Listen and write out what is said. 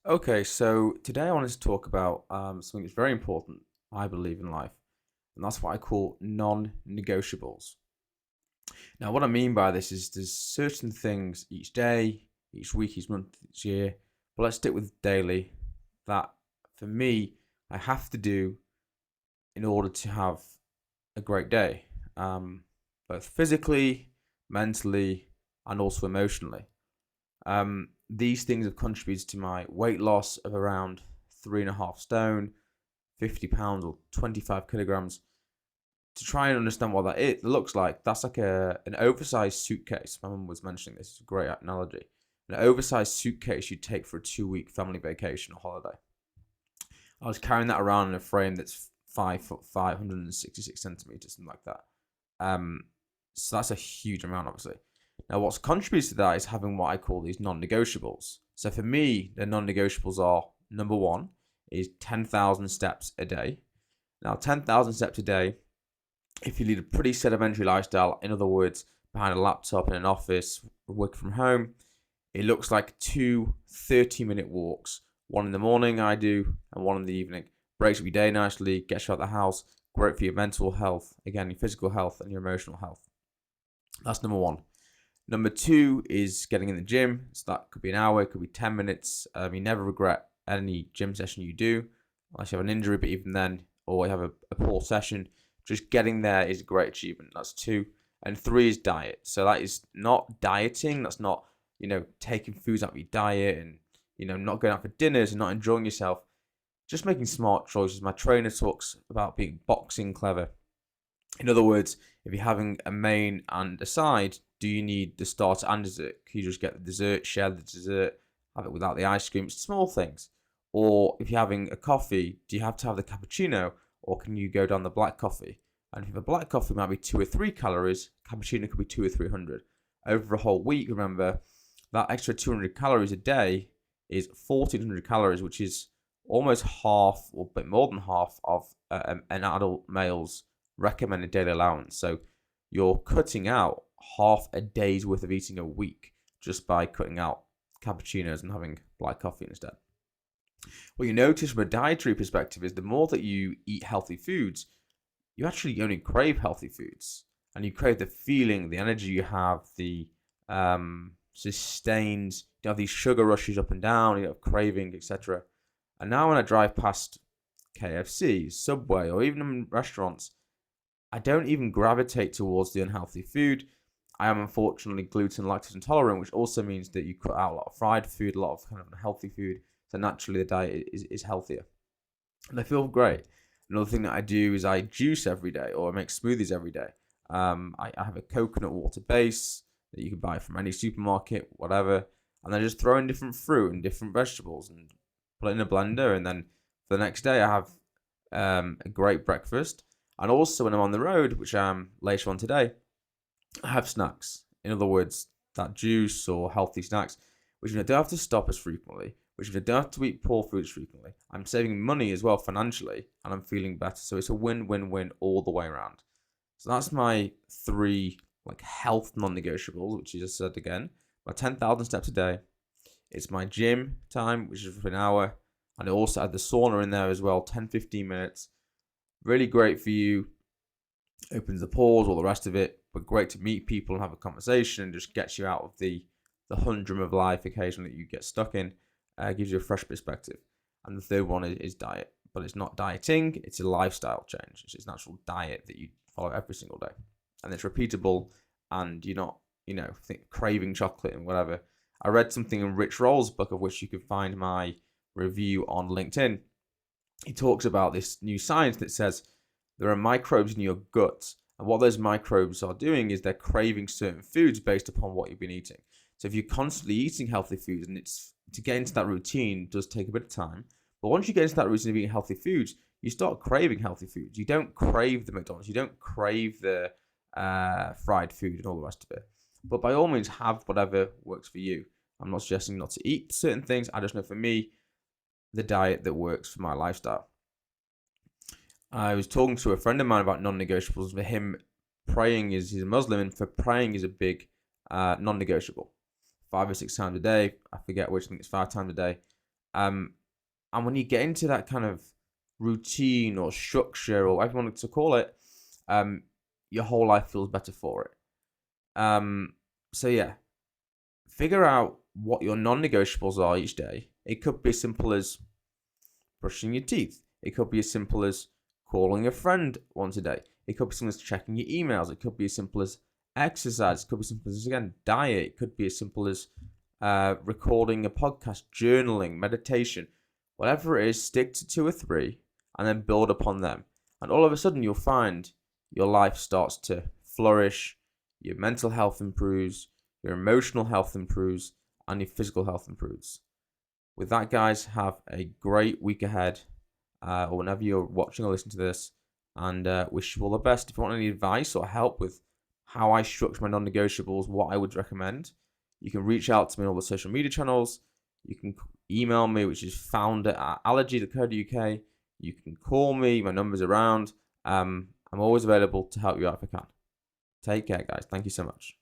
Okay, so today I wanted to talk about something that's very important, I believe, in life, and that's what I call non-negotiables. Now, what I mean by this is there's certain things each day, each week, each month, each year, but let's stick with daily, that for me, I have to do in order to have a great day, both physically, mentally, and also emotionally. These things have contributed to my weight loss of around 3.5 stone, 50 pounds or 25 kilograms. To try and understand what that looks like, that's like an oversized suitcase. My mum was mentioning this. It's a great analogy. An oversized suitcase you'd take for a 2 week family vacation or holiday. I was carrying that around in a frame that's 5 foot 566 centimeters, something like that. Um, so that's a huge amount, obviously. Now, what's contributed to that is having what I call these non-negotiables. So for me, the non-negotiables are number one is 10,000 steps a day. Now, 10,000 steps a day, if you lead a pretty sedimentary lifestyle, in other words, behind a laptop in an office, work from home, it looks like two 30-minute walks. One in the morning, I do, and one in the evening. Breaks up your day nicely, gets you out of the house, great for your mental health, again, your physical health, and your emotional health. That's number one. Number two is getting in the gym. So that could be an hour, it could be 10 minutes. You never regret any gym session you do, unless you have an injury, but even then, or you have a poor session, just getting there is a great achievement. That's two. And three is diet. So that is not dieting. That's not, taking foods out of your diet and, not going out for dinners and not enjoying yourself. Just making smart choices. My trainer talks about being boxing clever. In other words, if you're having a main and a side, do you need the starter and dessert? Can you just get the dessert, share the dessert, have it without the ice cream? It's small things. Or if you're having a coffee, do you have to have the cappuccino, or can you go down the black coffee? And if you have a black coffee, it might be 2 or 3 calories. Cappuccino could be 2 or 300. Over a whole week, remember that extra 200 calories a day is 1,400 calories, which is almost half, or a bit more than half, of an adult male's recommended daily allowance. So you're cutting out half a day's worth of eating a week just by cutting out cappuccinos and having black coffee instead. What you notice from a dietary perspective is the more that you eat healthy foods, you actually only crave healthy foods. And you crave the feeling, the energy you have, the sustained, you have these sugar rushes up and down, you have craving, etc. And now when I drive past KFC, Subway, or even in restaurants, I don't even gravitate towards the unhealthy food. I am unfortunately gluten lactose intolerant, which also means that you cut out a lot of fried food, a lot of kind of unhealthy food. So naturally, the diet is healthier, and I feel great. Another thing that I do is I juice every day, or I make smoothies every day. I have a coconut water base that you can buy from any supermarket, whatever, and then just throw in different fruit and different vegetables and put it in a blender. And then for the next day, I have a great breakfast. And also when I'm on the road, which I am later on today, I have snacks. In other words, that juice or healthy snacks, which means I don't have to stop as frequently, which means I don't have to eat poor foods frequently. I'm saving money as well financially, and I'm feeling better. So it's a win-win-win all the way around. So that's my three health non-negotiables, which you just said again. My 10,000 steps a day. It's my gym time, which is for an hour. And I also add the sauna in there as well, 10-15 minutes. Really great for you. Opens the pores, all the rest of it. But great to meet people and have a conversation and just gets you out of the humdrum of life occasionally that you get stuck in. Gives you a fresh perspective. And the third one is diet. But it's not dieting, it's a lifestyle change. It's an actual diet that you follow every single day. And it's repeatable, and you're not, craving chocolate and whatever. I read something in Rich Roll's book, of which you can find my review on LinkedIn. He talks about this new science that says there are microbes in your gut, and what those microbes are doing is they're craving certain foods based upon what you've been eating. So if you're constantly eating healthy foods, and it's to get into that routine does take a bit of time, but once you get into that routine of eating healthy foods, you start craving healthy foods. You don't crave the McDonald's, you don't crave the fried food and all the rest of it. But by all means, have whatever works for you. I'm not suggesting not to eat certain things. I just know for me, the diet that works for my lifestyle. I was talking to a friend of mine about non-negotiables. For him, praying is he's a Muslim, and for praying is a big non-negotiable. 5 or 6 times a day. I forget which. I think it's 5 times a day. And when you get into that kind of routine or structure or whatever you want to call it, your whole life feels better for it. So yeah, figure out what your non-negotiables are each day. It could be as simple as brushing your teeth. It could be as simple as calling a friend once a day. It could be as simple as checking your emails. It could be as simple as exercise. It could be as simple as, again, diet. It could be as simple as recording a podcast, journaling, meditation. Whatever it is, stick to 2 or 3 and then build upon them. And all of a sudden, you'll find your life starts to flourish, your mental health improves, your emotional health improves, and your physical health improves. With that, guys, have a great week ahead, or whenever you're watching or listening to this, and wish you all the best. If you want any advice or help with how I structure my non-negotiables, what I would recommend, you can reach out to me on all the social media channels. You can email me, which is founder@allergy.co.uk. You can call me. My number's around. I'm always available to help you out if I can. Take care, guys. Thank you so much.